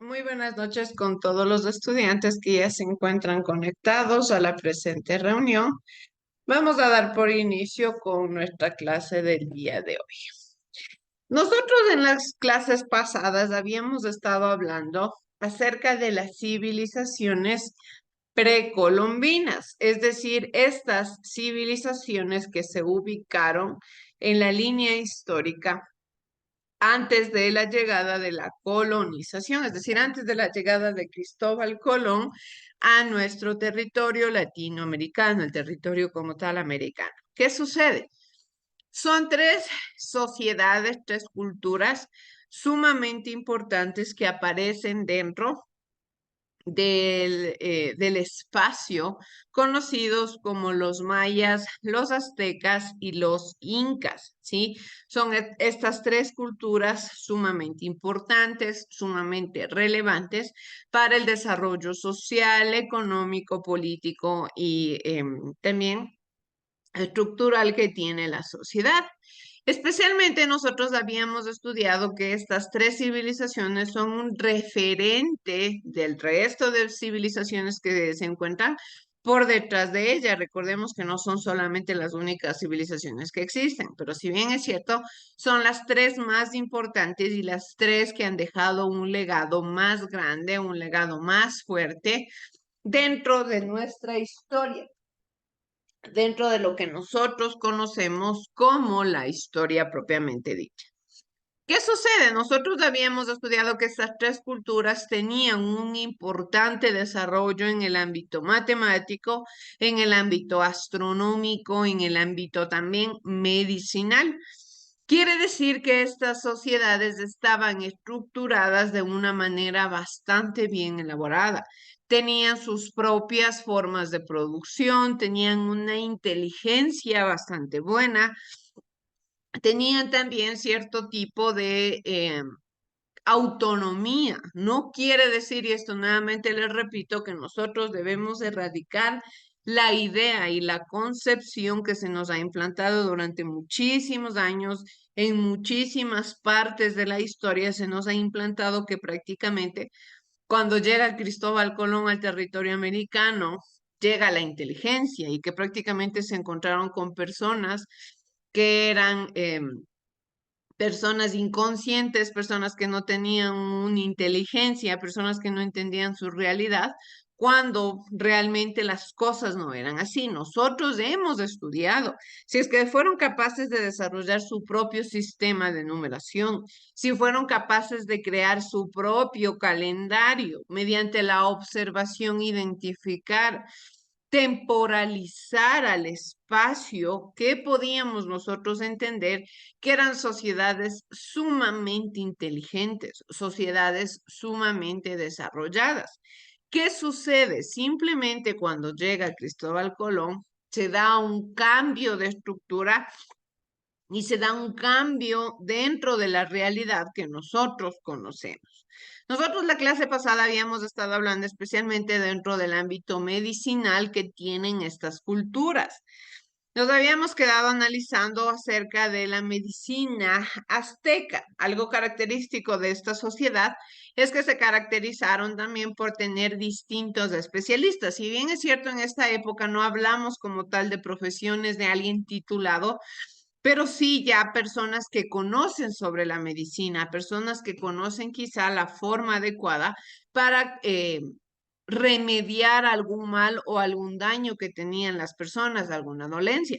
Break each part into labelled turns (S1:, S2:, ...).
S1: Muy buenas noches con todos los estudiantes que ya se encuentran conectados a la presente reunión. Vamos a dar por inicio con nuestra clase del día de hoy. Nosotros en las clases pasadas habíamos estado hablando acerca de las civilizaciones precolombinas, es decir, estas civilizaciones que se ubicaron en la línea histórica antes de la llegada de la colonización, es decir, antes de la llegada de Cristóbal Colón a nuestro territorio latinoamericano, el territorio como tal americano. ¿Qué sucede? Son tres sociedades, tres culturas sumamente importantes que aparecen dentro del espacio, conocidos como los mayas, los aztecas y los incas, ¿sí? Son estas tres culturas sumamente importantes, sumamente relevantes para el desarrollo social, económico, político y también estructural que tiene la sociedad. Especialmente nosotros habíamos estudiado que estas tres civilizaciones son un referente del resto de civilizaciones que se encuentran por detrás de ella. Recordemos que no son solamente las únicas civilizaciones que existen, pero si bien es cierto, son las tres más importantes y las tres que han dejado un legado más grande, un legado más fuerte dentro de nuestra historia, dentro de lo que nosotros conocemos como la historia propiamente dicha. ¿Qué sucede? Nosotros habíamos estudiado que estas tres culturas tenían un importante desarrollo en el ámbito matemático, en el ámbito astronómico, en el ámbito también medicinal. Quiere decir que estas sociedades estaban estructuradas de una manera bastante bien elaborada. Tenían sus propias formas de producción, tenían una inteligencia bastante buena, tenían también cierto tipo de autonomía. No quiere decir, y esto nuevamente les repito, que nosotros debemos erradicar la idea y la concepción que se nos ha implantado durante muchísimos años en muchísimas partes de la historia. Se nos ha implantado que prácticamente cuando llega Cristóbal Colón al territorio americano, llega la inteligencia y que prácticamente se encontraron con personas que eran personas inconscientes, personas que no tenían una inteligencia, personas que no entendían su realidad, cuando realmente las cosas no eran así. Nosotros hemos estudiado si es que fueron capaces de desarrollar su propio sistema de numeración, si fueron capaces de crear su propio calendario mediante la observación, identificar, temporalizar al espacio, que podíamos nosotros entender que eran sociedades sumamente inteligentes, sociedades sumamente desarrolladas. ¿Qué sucede? Simplemente cuando llega Cristóbal Colón, se da un cambio de estructura y se da un cambio dentro de la realidad que nosotros conocemos. Nosotros la clase pasada habíamos estado hablando especialmente dentro del ámbito medicinal que tienen estas culturas. Nos habíamos quedado analizando acerca de la medicina azteca. Algo característico de esta sociedad es que se caracterizaron también por tener distintos especialistas. Si bien es cierto, en esta época no hablamos como tal de profesiones de alguien titulado, pero sí ya personas que conocen sobre la medicina, personas que conocen quizá la forma adecuada para remediar algún mal o algún daño que tenían las personas, alguna dolencia.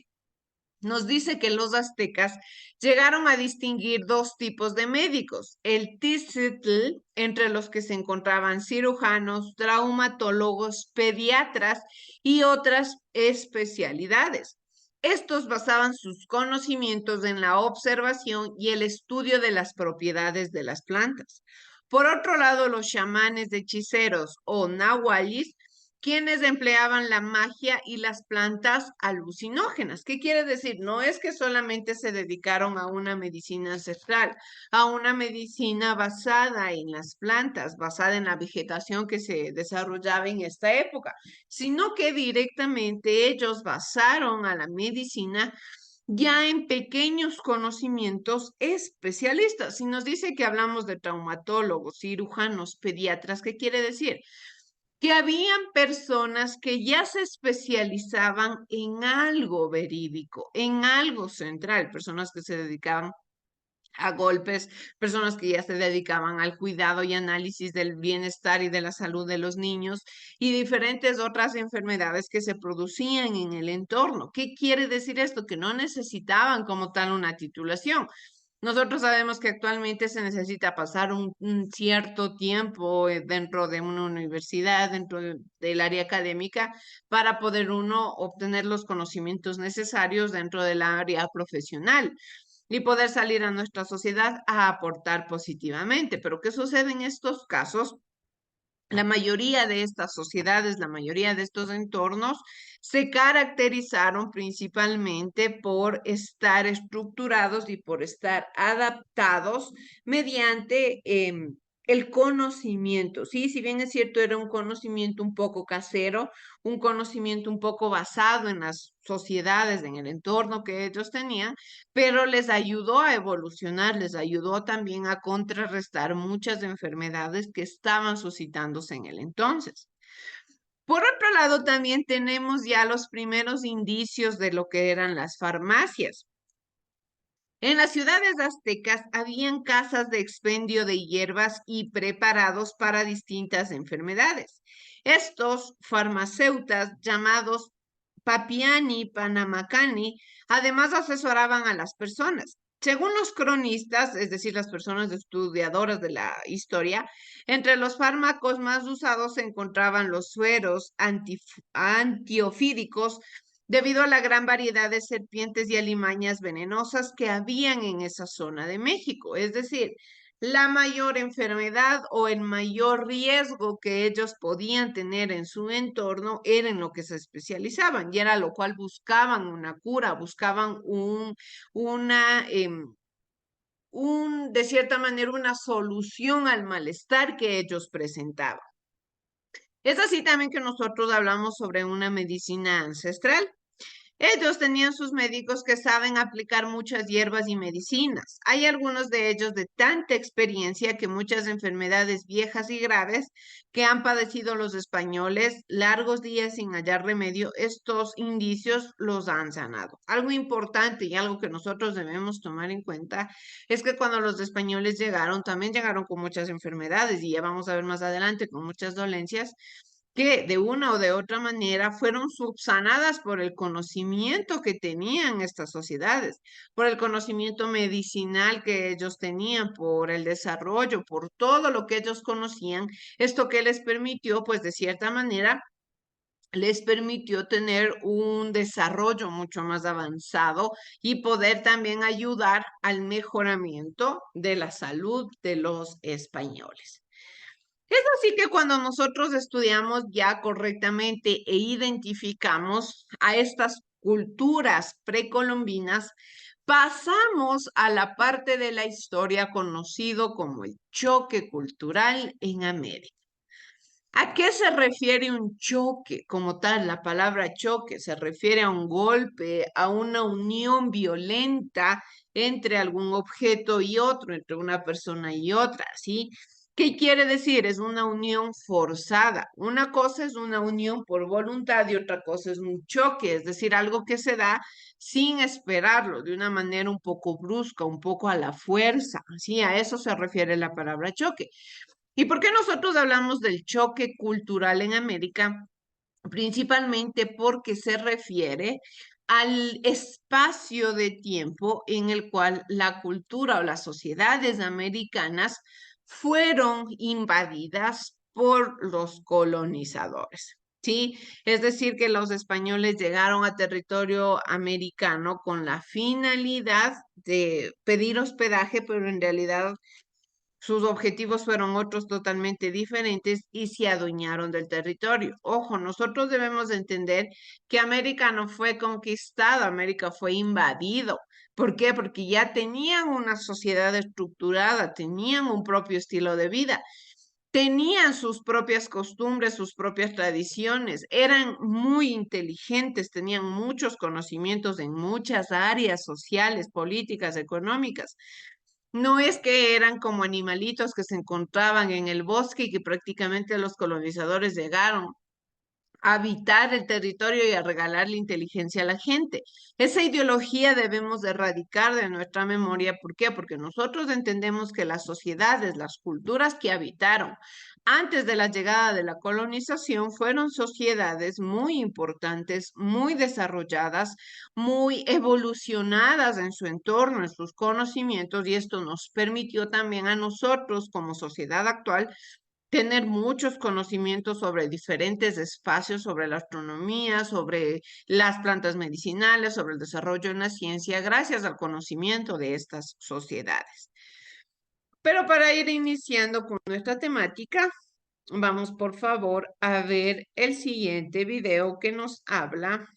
S1: Nos dice que los aztecas llegaron a distinguir dos tipos de médicos, el Tizitl, entre los que se encontraban cirujanos, traumatólogos, pediatras y otras especialidades. Estos basaban sus conocimientos en la observación y el estudio de las propiedades de las plantas. Por otro lado, los chamanes de hechiceros o nahualis, quienes empleaban la magia y las plantas alucinógenas. ¿Qué quiere decir? No es que solamente se dedicaron a una medicina ancestral, a una medicina basada en las plantas, basada en la vegetación que se desarrollaba en esta época, sino que directamente ellos basaron a la medicina ya en pequeños conocimientos especialistas. Si nos dice que hablamos de traumatólogos, cirujanos, pediatras, ¿qué quiere decir? Que habían personas que ya se especializaban en algo verídico, en algo central, personas que se dedicaban a golpes, personas que ya se dedicaban al cuidado y análisis del bienestar y de la salud de los niños y diferentes otras enfermedades que se producían en el entorno. ¿Qué quiere decir esto? Que no necesitaban como tal una titulación. Nosotros sabemos que actualmente se necesita pasar un cierto tiempo dentro de una universidad, del área académica, para poder uno obtener los conocimientos necesarios dentro del área profesional y poder salir a nuestra sociedad a aportar positivamente. Pero ¿qué sucede en estos casos? La mayoría de estas sociedades, la mayoría de estos entornos se caracterizaron principalmente por estar estructurados y por estar adaptados mediante el conocimiento. Sí, si bien es cierto, era un conocimiento un poco casero, un conocimiento un poco basado en las sociedades, en el entorno que ellos tenían, pero les ayudó a evolucionar, les ayudó también a contrarrestar muchas enfermedades que estaban suscitándose en el entonces. Por otro lado, también tenemos ya los primeros indicios de lo que eran las farmacias. En las ciudades aztecas habían casas de expendio de hierbas y preparados para distintas enfermedades. Estos farmacéutas llamados Papiani, Panamacani, además asesoraban a las personas. Según los cronistas, es decir, las personas estudiadoras de la historia, entre los fármacos más usados se encontraban los sueros antiofídicos, debido a la gran variedad de serpientes y alimañas venenosas que habían en esa zona de México. Es decir, la mayor enfermedad o el mayor riesgo que ellos podían tener en su entorno era en lo que se especializaban y era lo cual buscaban una cura, buscaban una, de cierta manera, una solución al malestar que ellos presentaban. Es así también que nosotros hablamos sobre una medicina ancestral. Ellos tenían sus médicos que saben aplicar muchas hierbas y medicinas. Hay algunos de ellos de tanta experiencia que muchas enfermedades viejas y graves que han padecido los españoles largos días sin hallar remedio, estos indicios los han sanado. Algo importante y algo que nosotros debemos tomar en cuenta es que cuando los españoles llegaron, también llegaron con muchas enfermedades y ya vamos a ver más adelante con muchas dolencias que de una o de otra manera fueron subsanadas por el conocimiento que tenían estas sociedades, por el conocimiento medicinal que ellos tenían, por el desarrollo, por todo lo que ellos conocían, esto que les permitió, pues de cierta manera, les permitió tener un desarrollo mucho más avanzado y poder también ayudar al mejoramiento de la salud de los españoles. Es así que cuando nosotros estudiamos ya correctamente e identificamos a estas culturas precolombinas, pasamos a la parte de la historia conocido como el choque cultural en América. ¿A qué se refiere un choque como tal? La palabra choque se refiere a un golpe, a una unión violenta entre algún objeto y otro, entre una persona y otra, ¿sí? ¿Qué quiere decir? Es una unión forzada. Una cosa es una unión por voluntad y otra cosa es un choque, es decir, algo que se da sin esperarlo, de una manera un poco brusca, un poco a la fuerza, ¿sí? A eso se refiere la palabra choque. ¿Y por qué nosotros hablamos del choque cultural en América? Principalmente porque se refiere al espacio de tiempo en el cual la cultura o las sociedades americanas fueron invadidas por los colonizadores. ¿Sí? Es decir, que los españoles llegaron a territorio americano con la finalidad de pedir hospedaje, pero en realidad sus objetivos fueron otros totalmente diferentes y se adueñaron del territorio. Ojo, nosotros debemos de entender que América no fue conquistada, América fue invadido. ¿Por qué? Porque ya tenían una sociedad estructurada, tenían un propio estilo de vida. tenían sus propias costumbres, sus propias tradiciones, eran muy inteligentes, tenían muchos conocimientos en muchas áreas sociales, políticas, económicas. No es que eran como animalitos que se encontraban en el bosque y que prácticamente los colonizadores llegaron habitar el territorio y a regalarle inteligencia a la gente. Esa ideología debemos de erradicar de nuestra memoria. ¿Por qué? Porque nosotros entendemos que las sociedades, las culturas que habitaron antes de la llegada de la colonización fueron sociedades muy importantes, muy desarrolladas, muy evolucionadas en su entorno, en sus conocimientos, y esto nos permitió también a nosotros como sociedad actual tener muchos conocimientos sobre diferentes espacios, sobre la astronomía, sobre las plantas medicinales, sobre el desarrollo en la ciencia, gracias al conocimiento de estas sociedades. Pero para ir iniciando con nuestra temática, vamos por favor a ver el siguiente video que nos habla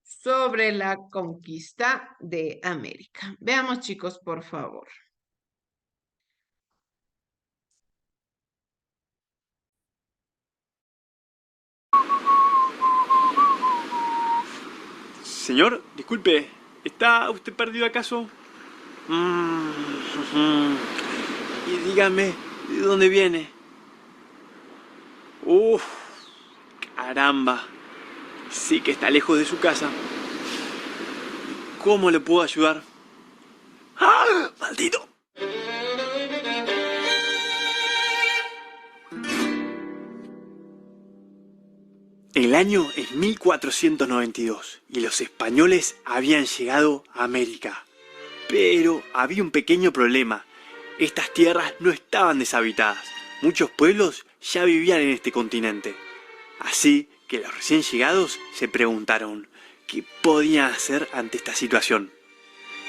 S1: sobre la conquista de América. Veamos, chicos, por favor.
S2: Señor, disculpe, ¿está usted perdido acaso? Y dígame, ¿de dónde viene? Uf, caramba. Sí que está lejos de su casa. ¿Cómo le puedo ayudar? ¡Ah! ¡Maldito! El año es 1492 y los españoles habían llegado a América. Pero había un pequeño problema. Estas tierras no estaban deshabitadas. Muchos pueblos ya vivían en este continente. Así que los recién llegados se preguntaron qué podían hacer ante esta situación.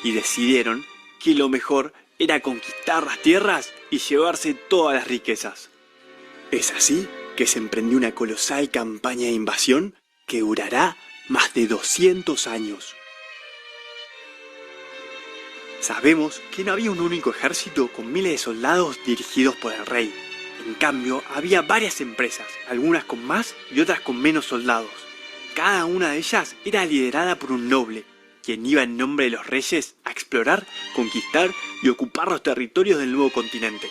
S2: Y decidieron que lo mejor era conquistar las tierras y llevarse todas las riquezas. Es así que se emprendió una colosal campaña de invasión que durará más de 200 años. Sabemos que no había un único ejército con miles de soldados dirigidos por el rey. En cambio, había varias empresas, algunas con más y otras con menos soldados. Cada una de ellas era liderada por un noble, quien iba en nombre de los reyes a explorar, conquistar y ocupar los territorios del nuevo continente.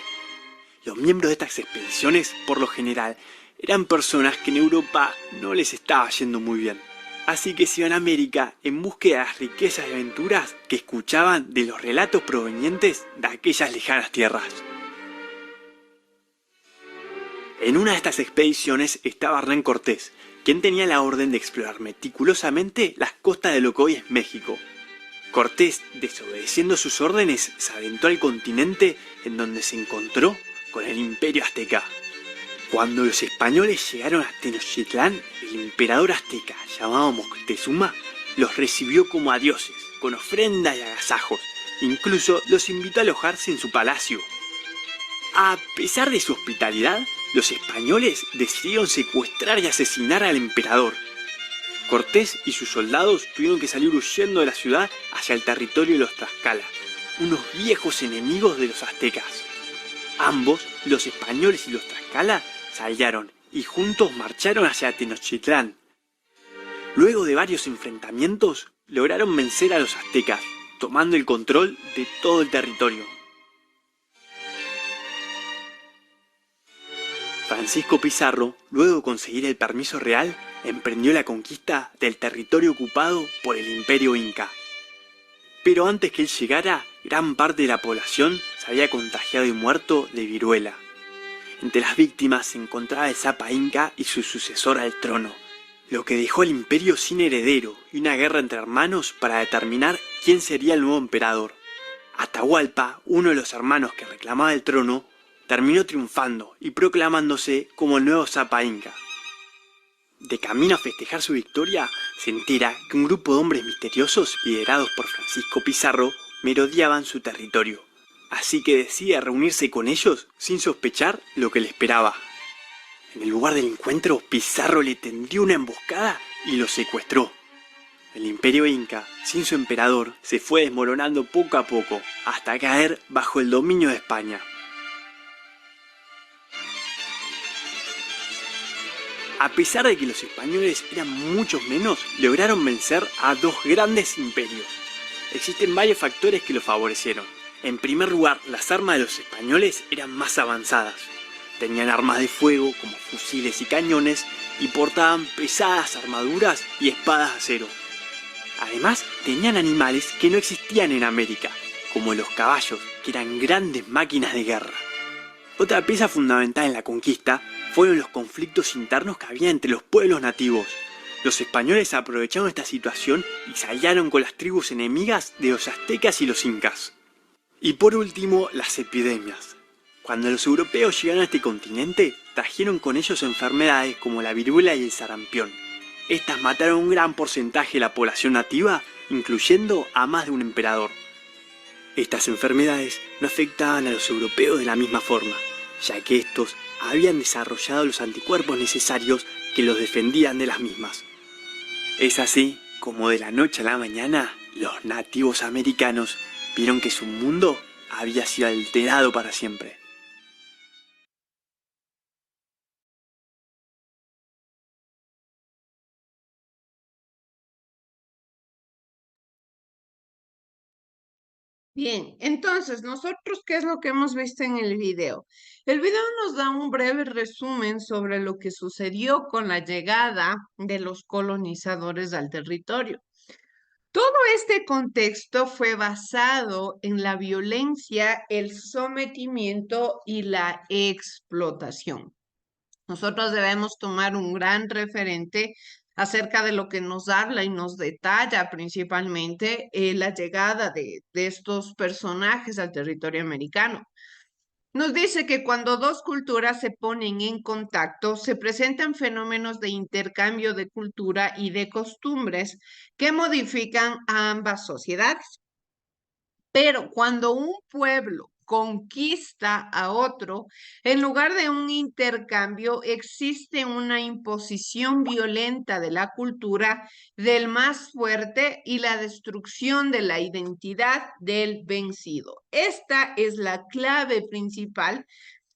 S2: Los miembros de estas expediciones, por lo general, eran personas que en Europa no les estaba yendo muy bien. Así que se iban a América en búsqueda de las riquezas y aventuras que escuchaban de los relatos provenientes de aquellas lejanas tierras. En una de estas expediciones estaba Hernán Cortés, quien tenía la orden de explorar meticulosamente las costas de lo que hoy es México. Cortés, desobedeciendo sus órdenes, se aventó al continente en donde se encontró con el Imperio Azteca. Cuando los españoles llegaron a Tenochtitlán, el emperador azteca, llamado Moctezuma, los recibió como a dioses, con ofrendas y agasajos. Incluso los invitó a alojarse en su palacio. A pesar de su hospitalidad, los españoles decidieron secuestrar y asesinar al emperador. Cortés y sus soldados tuvieron que salir huyendo de la ciudad hacia el territorio de los Tlaxcala, unos viejos enemigos de los aztecas. Ambos, los españoles y los Tlaxcala, se aliaron y juntos marcharon hacia Tenochtitlán. Luego de varios enfrentamientos, lograron vencer a los aztecas, tomando el control de todo el territorio. Francisco Pizarro, luego de conseguir el permiso real, emprendió la conquista del territorio ocupado por el Imperio Inca. Pero antes que él llegara, gran parte de la población se había contagiado y muerto de viruela. Entre las víctimas se encontraba el Zapa Inca y su sucesor al trono, lo que dejó al imperio sin heredero y una guerra entre hermanos para determinar quién sería el nuevo emperador. Atahualpa, uno de los hermanos que reclamaba el trono, terminó triunfando y proclamándose como el nuevo Zapa Inca. De camino a festejar su victoria, se entera que un grupo de hombres misteriosos liderados por Francisco Pizarro merodeaban su territorio. Así que decide reunirse con ellos sin sospechar lo que le esperaba. En el lugar del encuentro, Pizarro le tendió una emboscada y lo secuestró. El imperio inca, sin su emperador, se fue desmoronando poco a poco, hasta caer bajo el dominio de España. A pesar de que los españoles eran muchos menos, lograron vencer a dos grandes imperios. Existen varios factores que lo favorecieron. En primer lugar, las armas de los españoles eran más avanzadas. Tenían armas de fuego como fusiles y cañones y portaban pesadas armaduras y espadas de acero. Además, tenían animales que no existían en América, como los caballos, que eran grandes máquinas de guerra. Otra pieza fundamental en la conquista fueron los conflictos internos que había entre los pueblos nativos. Los españoles aprovecharon esta situación y se aliaron con las tribus enemigas de los aztecas y los incas. Y por último, las epidemias. Cuando los europeos llegaron a este continente, trajeron con ellos enfermedades como la viruela y el sarampión. Estas mataron un gran porcentaje de la población nativa, incluyendo a más de un emperador. Estas enfermedades no afectaban a los europeos de la misma forma, ya que estos habían desarrollado los anticuerpos necesarios que los defendían de las mismas. Es así como de la noche a la mañana, los nativos americanos vieron que su mundo había sido alterado para siempre.
S1: Bien, entonces, nosotros, ¿qué es lo que hemos visto en el video? El video nos da un breve resumen sobre lo que sucedió con la llegada de los colonizadores al territorio. Todo este contexto fue basado en la violencia, el sometimiento y la explotación. Nosotros debemos tomar un gran referente acerca de lo que nos habla y nos detalla principalmente la llegada de estos personajes al territorio americano. Nos dice que cuando dos culturas se ponen en contacto, se presentan fenómenos de intercambio de cultura y de costumbres que modifican a ambas sociedades. Pero cuando un pueblo conquista a otro, en lugar de un intercambio, existe una imposición violenta de la cultura del más fuerte y la destrucción de la identidad del vencido. Esta es la clave principal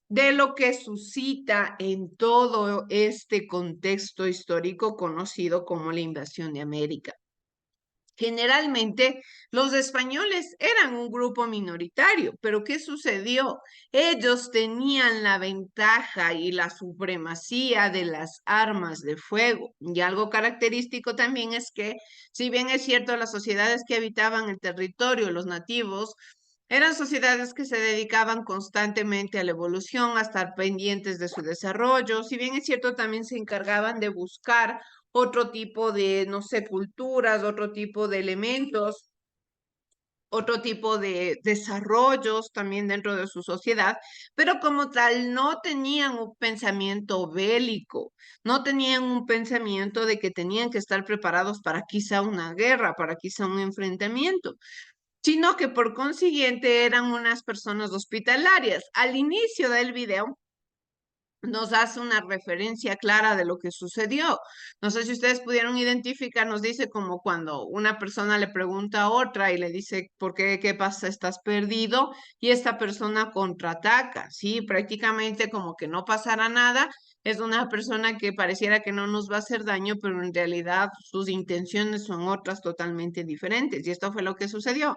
S1: de lo que suscita en todo este contexto histórico conocido como la invasión de América. Generalmente los españoles eran un grupo minoritario, pero ¿qué sucedió? Ellos tenían la ventaja y la supremacía de las armas de fuego. Y algo característico también es que, si bien es cierto, las sociedades que habitaban el territorio, los nativos, eran sociedades que se dedicaban constantemente a la evolución, a estar pendientes de su desarrollo. Si bien es cierto, también se encargaban de buscar otro tipo de, no sé, culturas, otro tipo de elementos, otro tipo de desarrollos también dentro de su sociedad, pero como tal no tenían un pensamiento bélico, no tenían un pensamiento de que tenían que estar preparados para quizá una guerra, para quizá un enfrentamiento, sino que por consiguiente eran unas personas hospitalarias. Al inicio del video nos hace una referencia clara de lo que sucedió. No sé si ustedes pudieron identificar, nos dice como cuando una persona le pregunta a otra y le dice, ¿por qué? ¿Qué pasa? ¿Estás perdido? Y esta persona contraataca, ¿sí? Prácticamente como que no pasará nada. Es una persona que pareciera que no nos va a hacer daño, pero en realidad sus intenciones son otras totalmente diferentes. Y esto fue lo que sucedió.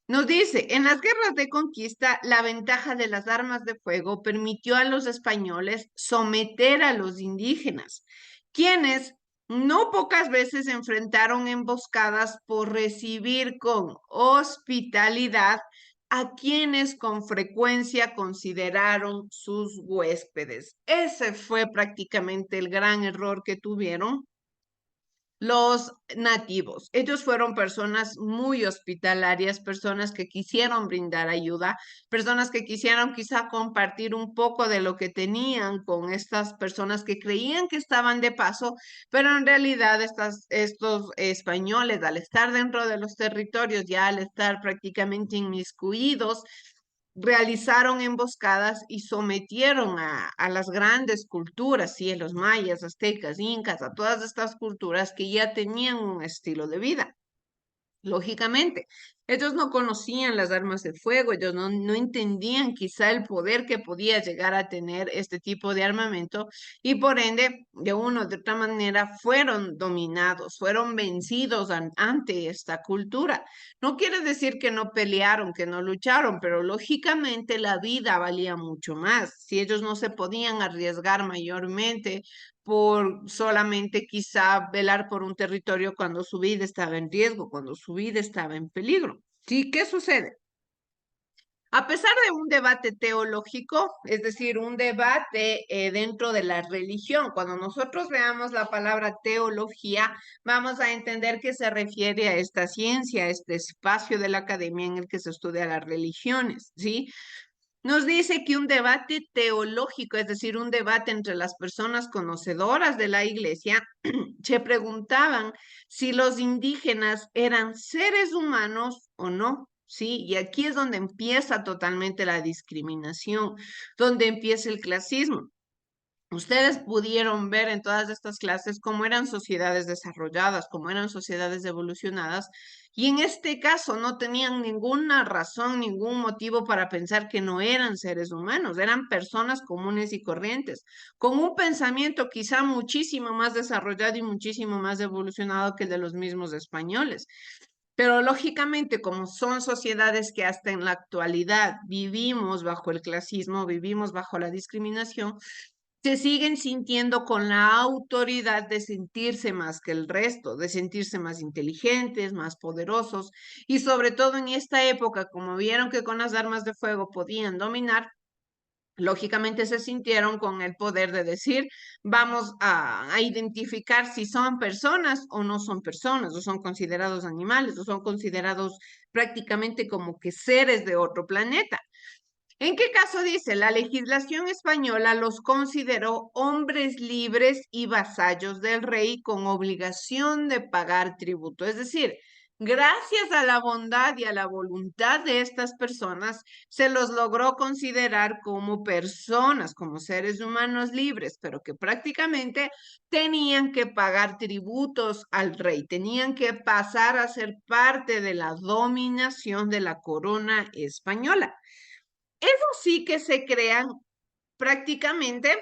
S1: Nos dice, en las guerras de conquista, la ventaja de las armas de fuego permitió a los españoles someter a los indígenas, quienes no pocas veces enfrentaron emboscadas por recibir con hospitalidad a quienes con frecuencia consideraron sus huéspedes. Ese fue prácticamente el gran error que tuvieron los nativos. Ellos fueron personas muy hospitalarias, personas que quisieron brindar ayuda, personas que quisieron quizá compartir un poco de lo que tenían con estas personas que creían que estaban de paso, pero en realidad estos españoles, al estar dentro de los territorios, ya al estar prácticamente inmiscuidos, realizaron emboscadas y sometieron a las grandes culturas, ¿sí? A los mayas, aztecas, incas, a todas estas culturas que ya tenían un estilo de vida. Lógicamente, ellos no conocían las armas de fuego, ellos no entendían quizá el poder que podía llegar a tener este tipo de armamento y por ende, de una o de otra manera, fueron dominados, fueron vencidos ante esta cultura. No quiere decir que no pelearon, que no lucharon, pero lógicamente la vida valía mucho más. Si ellos no se podían arriesgar mayormente por solamente quizá velar por un territorio cuando su vida estaba en riesgo, cuando su vida estaba en peligro. ¿Sí? ¿Qué sucede? A pesar de un debate teológico, es decir, un debate dentro de la religión, cuando nosotros veamos la palabra teología, vamos a entender que se refiere a esta ciencia, a este espacio de la academia en el que se estudia las religiones, ¿sí? Nos dice que un debate teológico, es decir, un debate entre las personas conocedoras de la iglesia, se preguntaban si los indígenas eran seres humanos o no. Sí, y aquí es donde empieza totalmente la discriminación, donde empieza el clasismo. Ustedes pudieron ver en todas estas clases cómo eran sociedades desarrolladas, cómo eran sociedades evolucionadas, y en este caso no tenían ninguna razón, ningún motivo para pensar que no eran seres humanos, eran personas comunes y corrientes, con un pensamiento quizá muchísimo más desarrollado y muchísimo más evolucionado que el de los mismos españoles. Pero lógicamente, como son sociedades que hasta en la actualidad vivimos bajo el clasismo, vivimos bajo la discriminación, se siguen sintiendo con la autoridad de sentirse más que el resto, de sentirse más inteligentes, más poderosos, y sobre todo en esta época, como vieron que con las armas de fuego podían dominar, lógicamente se sintieron con el poder de decir, vamos a identificar si son personas o no son personas, o son considerados animales, o son considerados prácticamente como que seres de otro planeta. ¿En qué caso dice? La legislación española los consideró hombres libres y vasallos del rey con obligación de pagar tributo. Es decir, gracias a la bondad y a la voluntad de estas personas, se los logró considerar como personas, como seres humanos libres, pero que prácticamente tenían que pagar tributos al rey, tenían que pasar a ser parte de la dominación de la corona española. Eso sí que se crean prácticamente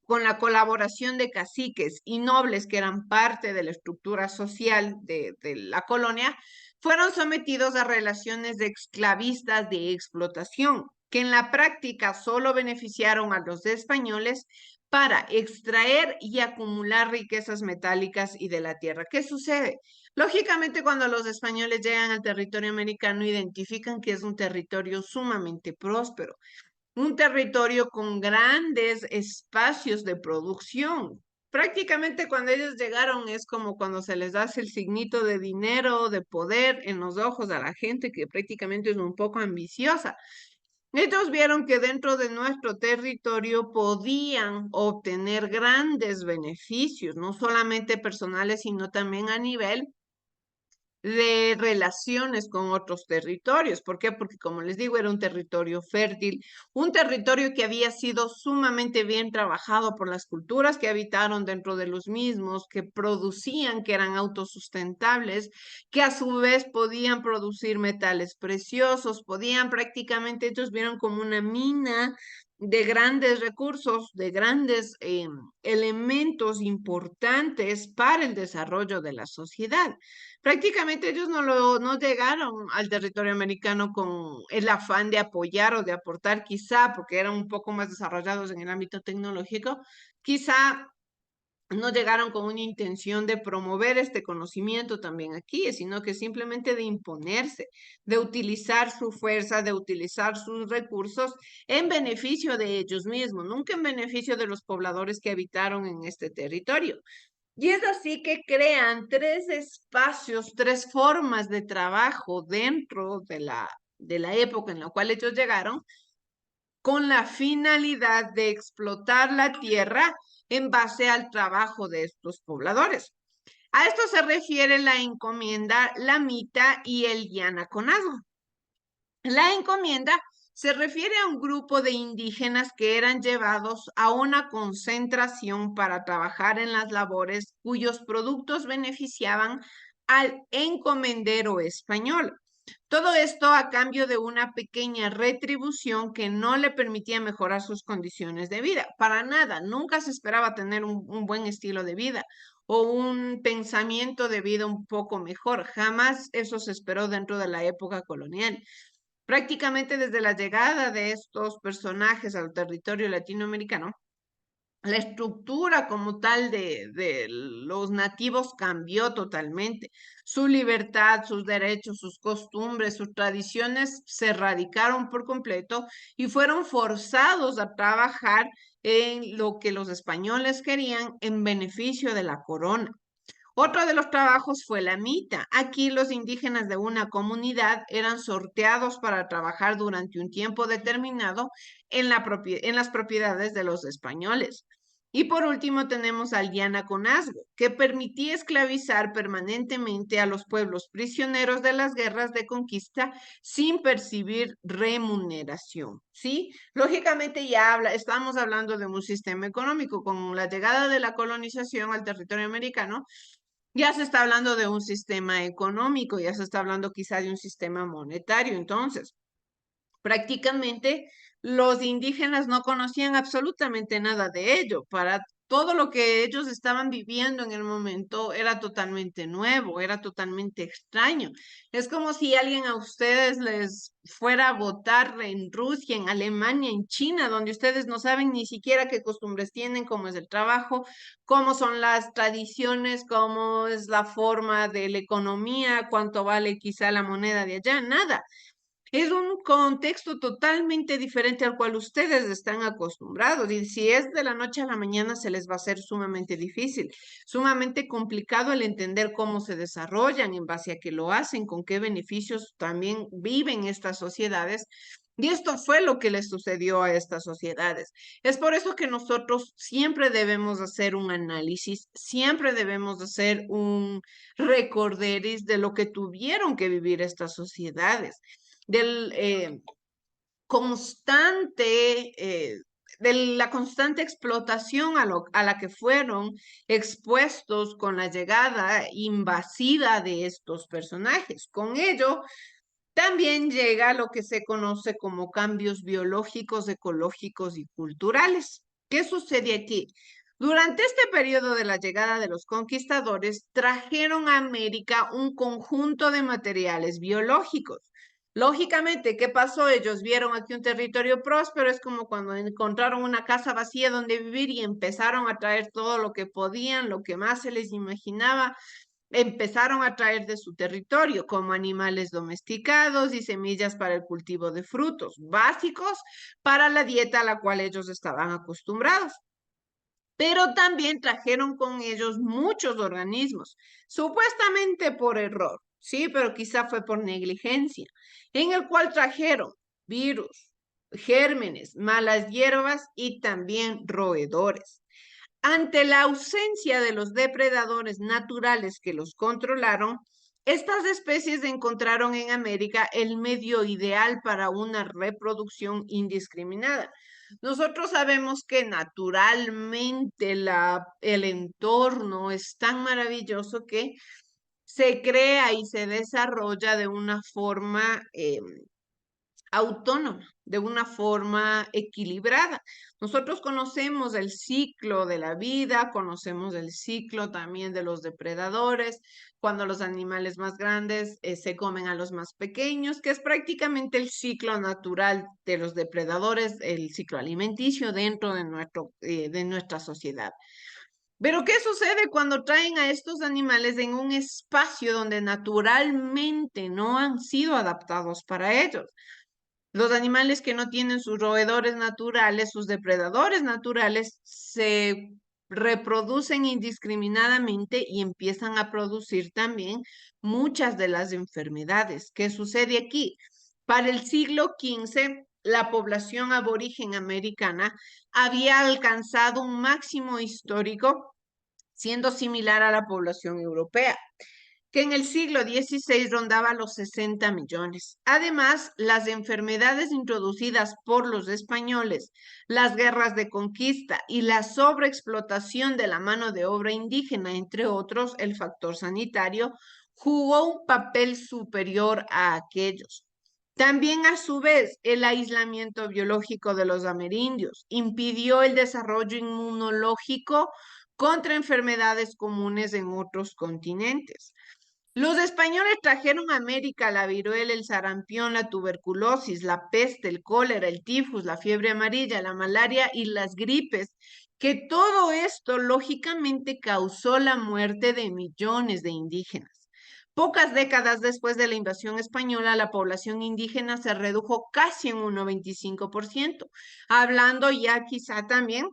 S1: con la colaboración de caciques y nobles que eran parte de la estructura social de la colonia, fueron sometidos a relaciones de esclavistas de explotación, que en la práctica solo beneficiaron a los españoles para extraer y acumular riquezas metálicas y de la tierra. ¿Qué sucede? Lógicamente, cuando los españoles llegan al territorio americano, identifican que es un territorio sumamente próspero, un territorio con grandes espacios de producción. Prácticamente cuando ellos llegaron es como cuando se les hace el signito de dinero, de poder en los ojos a la gente que prácticamente es un poco ambiciosa. Ellos vieron que dentro de nuestro territorio podían obtener grandes beneficios, no solamente personales, sino también a nivel de relaciones con otros territorios. ¿Por qué? Porque como les digo, era un territorio fértil, un territorio que había sido sumamente bien trabajado por las culturas que habitaron dentro de los mismos, que producían, que eran autosustentables, que a su vez podían producir metales preciosos, podían prácticamente, ellos vieron como una mina de grandes recursos, de grandes elementos importantes para el desarrollo de la sociedad. Prácticamente ellos no llegaron al territorio americano con el afán de apoyar o de aportar, quizá porque eran un poco más desarrollados en el ámbito tecnológico, quizá no llegaron con una intención de promover este conocimiento también aquí, sino que simplemente de imponerse, de utilizar su fuerza, de utilizar sus recursos en beneficio de ellos mismos, nunca en beneficio de los pobladores que habitaron en este territorio. Y es así que crean tres espacios, tres formas de trabajo dentro de la época en la cual ellos llegaron, con la finalidad de explotar la tierra en base al trabajo de estos pobladores. A esto se refiere la encomienda lamita y el yanaconazo. La encomienda se refiere a un grupo de indígenas que eran llevados a una concentración para trabajar en las labores cuyos productos beneficiaban al encomendero español. Todo esto a cambio de una pequeña retribución que no le permitía mejorar sus condiciones de vida. Para nada, nunca se esperaba tener un buen estilo de vida o un pensamiento de vida un poco mejor. Jamás eso se esperó dentro de la época colonial. Prácticamente desde la llegada de estos personajes al territorio latinoamericano, la estructura como tal de los nativos cambió totalmente. Su libertad, sus derechos, sus costumbres, sus tradiciones se erradicaron por completo y fueron forzados a trabajar en lo que los españoles querían en beneficio de la corona. Otro de los trabajos fue la mita. Aquí los indígenas de una comunidad eran sorteados para trabajar durante un tiempo determinado en las propiedades de los españoles. Y por último tenemos al Yanaconazgo, que permitía esclavizar permanentemente a los pueblos prisioneros de las guerras de conquista sin percibir remuneración. ¿Sí? Lógicamente estamos hablando de un sistema económico. Con la llegada de la colonización al territorio americano, ya se está hablando de un sistema económico, ya se está hablando quizá de un sistema monetario. Entonces, prácticamente los indígenas no conocían absolutamente nada de ello. Para todo lo que ellos estaban viviendo en el momento era totalmente nuevo, era totalmente extraño. Es como si alguien a ustedes les fuera a votar en Rusia, en Alemania, en China, donde ustedes no saben ni siquiera qué costumbres tienen, cómo es el trabajo, cómo son las tradiciones, cómo es la forma de la economía, cuánto vale quizá la moneda de allá, nada. Es un contexto totalmente diferente al cual ustedes están acostumbrados y si es de la noche a la mañana se les va a hacer sumamente difícil, sumamente complicado el entender cómo se desarrollan, en base a qué lo hacen, con qué beneficios también viven estas sociedades. Y esto fue lo que les sucedió a estas sociedades. Es por eso que nosotros siempre debemos hacer un análisis, siempre debemos hacer un recorderis de lo que tuvieron que vivir estas sociedades del constante, de la constante explotación a la que fueron expuestos con la llegada invasiva de estos personajes. Con ello, también llega lo que se conoce como cambios biológicos, ecológicos y culturales. ¿Qué sucede aquí? Durante este periodo de la llegada de los conquistadores, trajeron a América un conjunto de materiales biológicos. Lógicamente, ¿qué pasó? Ellos vieron aquí un territorio próspero, es como cuando encontraron una casa vacía donde vivir y empezaron a traer todo lo que podían, lo que más se les imaginaba, empezaron a traer de su territorio, como animales domesticados y semillas para el cultivo de frutos, básicos para la dieta a la cual ellos estaban acostumbrados. Pero también trajeron con ellos muchos organismos, supuestamente por error, sí, pero quizá fue por negligencia, en el cual trajeron virus, gérmenes, malas hierbas y también roedores. Ante la ausencia de los depredadores naturales que los controlaron, estas especies encontraron en América el medio ideal para una reproducción indiscriminada. Nosotros sabemos que naturalmente el entorno es tan maravilloso que se crea y se desarrolla de una forma autónoma, de una forma equilibrada. Nosotros conocemos el ciclo de la vida, conocemos el ciclo también de los depredadores, cuando los animales más grandes se comen a los más pequeños, que es prácticamente el ciclo natural de los depredadores, el ciclo alimenticio dentro de nuestra sociedad. Pero ¿qué sucede cuando traen a estos animales en un espacio donde naturalmente no han sido adaptados para ellos? Los animales que no tienen sus roedores naturales, sus depredadores naturales, se reproducen indiscriminadamente y empiezan a producir también muchas de las enfermedades. ¿Qué sucede aquí? Para el siglo XV, la población aborigen americana había alcanzado un máximo histórico, siendo similar a la población europea, que en el siglo XVI rondaba los 60 millones. Además, las enfermedades introducidas por los españoles, las guerras de conquista y la sobreexplotación de la mano de obra indígena, entre otros, el factor sanitario, jugó un papel superior a aquellos. También, a su vez, el aislamiento biológico de los amerindios impidió el desarrollo inmunológico contra enfermedades comunes en otros continentes. Los españoles trajeron a América la viruela, el sarampión, la tuberculosis, la peste, el cólera, el tifus, la fiebre amarilla, la malaria y las gripes, que todo esto lógicamente causó la muerte de millones de indígenas. Pocas décadas después de la invasión española, la población indígena se redujo casi en un 95%, hablando ya quizá también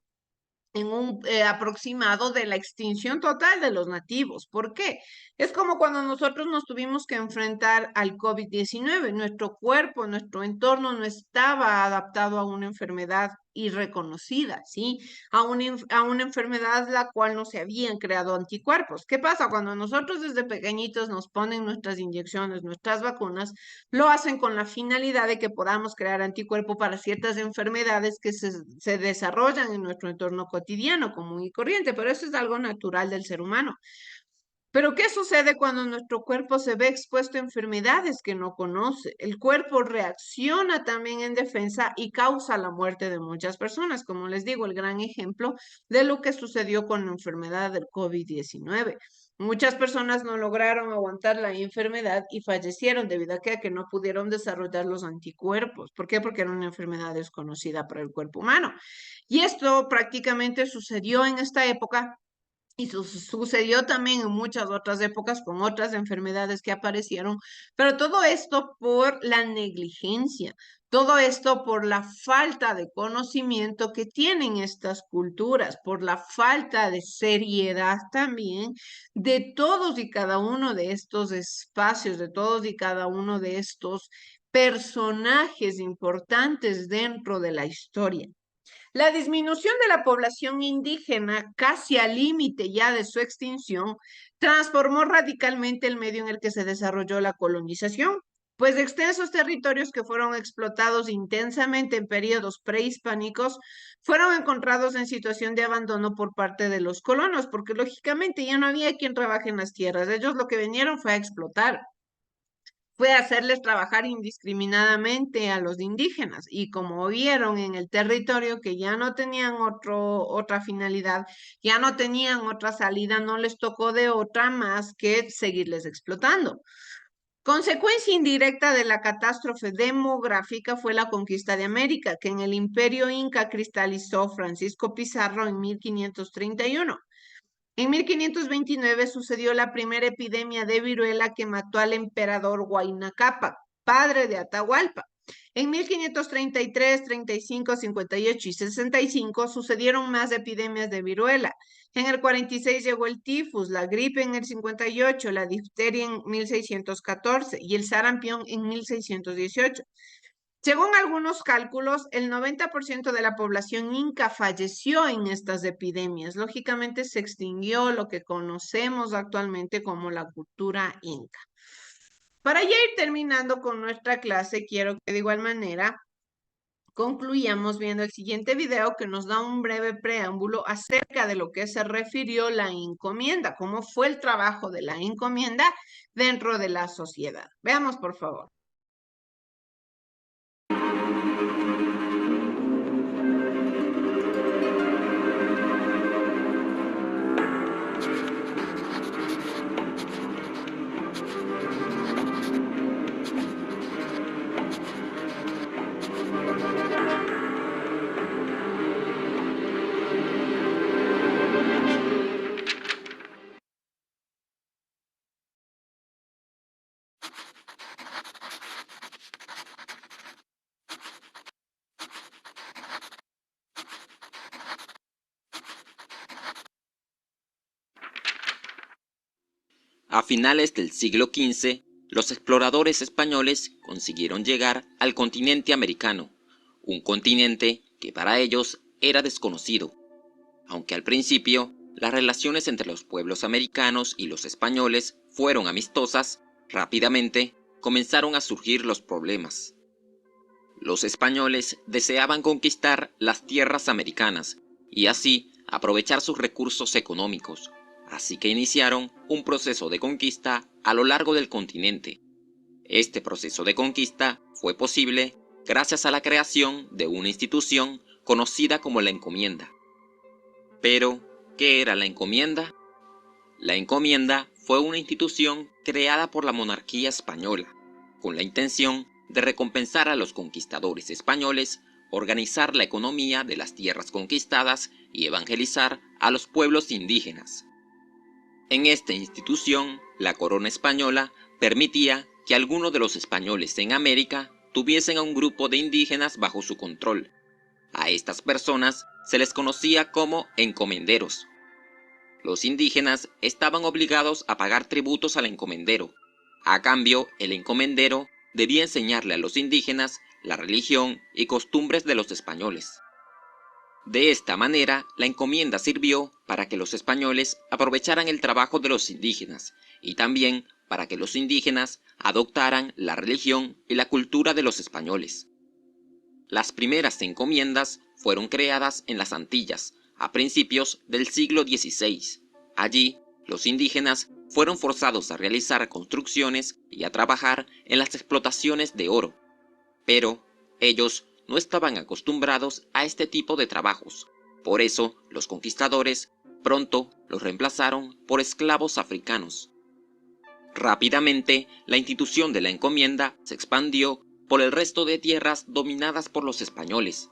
S1: en un aproximado de la extinción total de los nativos. ¿Por qué? Es como cuando nosotros nos tuvimos que enfrentar al COVID-19. Nuestro cuerpo, nuestro entorno no estaba adaptado a una enfermedad irreconocida, ¿sí? A una enfermedad la cual no se habían creado anticuerpos. ¿Qué pasa? Cuando nosotros desde pequeñitos nos ponen nuestras inyecciones, nuestras vacunas, lo hacen con la finalidad de que podamos crear anticuerpo para ciertas enfermedades que se desarrollan en nuestro entorno cotidiano, común y corriente, pero eso es algo natural del ser humano. Pero ¿qué sucede cuando nuestro cuerpo se ve expuesto a enfermedades que no conoce? El cuerpo reacciona también en defensa y causa la muerte de muchas personas. Como les digo, el gran ejemplo de lo que sucedió con la enfermedad del COVID-19. Muchas personas no lograron aguantar la enfermedad y fallecieron debido a que no pudieron desarrollar los anticuerpos. ¿Por qué? Porque era una enfermedad desconocida para el cuerpo humano. Y esto prácticamente sucedió en esta época y sucedió también en muchas otras épocas con otras enfermedades que aparecieron, pero todo esto por la negligencia, todo esto por la falta de conocimiento que tienen estas culturas, por la falta de seriedad también de todos y cada uno de estos espacios, de todos y cada uno de estos personajes importantes dentro de la historia. La disminución de la población indígena, casi al límite ya de su extinción, transformó radicalmente el medio en el que se desarrolló la colonización, pues extensos territorios que fueron explotados intensamente en periodos prehispánicos fueron encontrados en situación de abandono por parte de los colonos, porque lógicamente ya no había quien trabaje en las tierras. Ellos lo que vinieron fue a explotar, fue hacerles trabajar indiscriminadamente a los indígenas y como vieron en el territorio que ya no tenían otra finalidad, ya no tenían otra salida, no les tocó de otra más que seguirles explotando. Consecuencia indirecta de la catástrofe demográfica fue la conquista de América, que en el Imperio Inca cristalizó Francisco Pizarro en 1531. En 1529 sucedió la primera epidemia de viruela que mató al emperador Huayna Cápac, padre de Atahualpa. En 1533, 35, 58 y 65 sucedieron más epidemias de viruela. En el 46 llegó el tifus, la gripe en el 58, la difteria en 1614 y el sarampión en 1618. Según algunos cálculos, el 90% de la población inca falleció en estas epidemias. Lógicamente se extinguió lo que conocemos actualmente como la cultura inca. Para ya ir terminando con nuestra clase, quiero que de igual manera concluyamos viendo el siguiente video que nos da un breve preámbulo acerca de lo que se refirió la encomienda, cómo fue el trabajo de la encomienda dentro de la sociedad. Veamos, por favor.
S3: A finales del siglo XV, los exploradores españoles consiguieron llegar al continente americano, un continente que para ellos era desconocido. Aunque al principio las relaciones entre los pueblos americanos y los españoles fueron amistosas, rápidamente comenzaron a surgir los problemas. Los españoles deseaban conquistar las tierras americanas y así aprovechar sus recursos económicos, así que iniciaron un proceso de conquista a lo largo del continente. Este proceso de conquista fue posible gracias a la creación de una institución conocida como la encomienda. Pero, ¿qué era la encomienda? La encomienda fue una institución creada por la monarquía española, con la intención de recompensar a los conquistadores españoles, organizar la economía de las tierras conquistadas y evangelizar a los pueblos indígenas. En esta institución, la corona española permitía que algunos de los españoles en América tuviesen a un grupo de indígenas bajo su control. A estas personas se les conocía como encomenderos. Los indígenas estaban obligados a pagar tributos al encomendero. A cambio, el encomendero debía enseñarle a los indígenas la religión y costumbres de los españoles. De esta manera, la encomienda sirvió para que los españoles aprovecharan el trabajo de los indígenas y también para que los indígenas adoptaran la religión y la cultura de los españoles. Las primeras encomiendas fueron creadas en las Antillas a principios del siglo XVI. Allí, los indígenas fueron forzados a realizar construcciones y a trabajar en las explotaciones de oro. Pero ellos no estaban acostumbrados a este tipo de trabajos. Por eso, los conquistadores pronto los reemplazaron por esclavos africanos. Rápidamente, la institución de la encomienda se expandió por el resto de tierras dominadas por los españoles.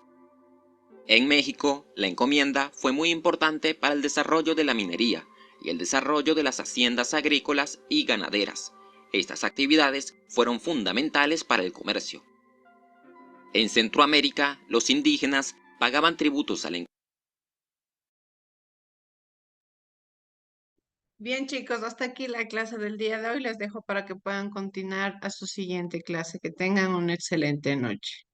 S3: En México, la encomienda fue muy importante para el desarrollo de la minería y el desarrollo de las haciendas agrícolas y ganaderas. Estas actividades fueron fundamentales para el comercio. En Centroamérica, los indígenas pagaban tributos a la encomienda.
S1: Bien, chicos, hasta aquí la clase del día de hoy. Les dejo para que puedan continuar a su siguiente clase. Que tengan una excelente noche.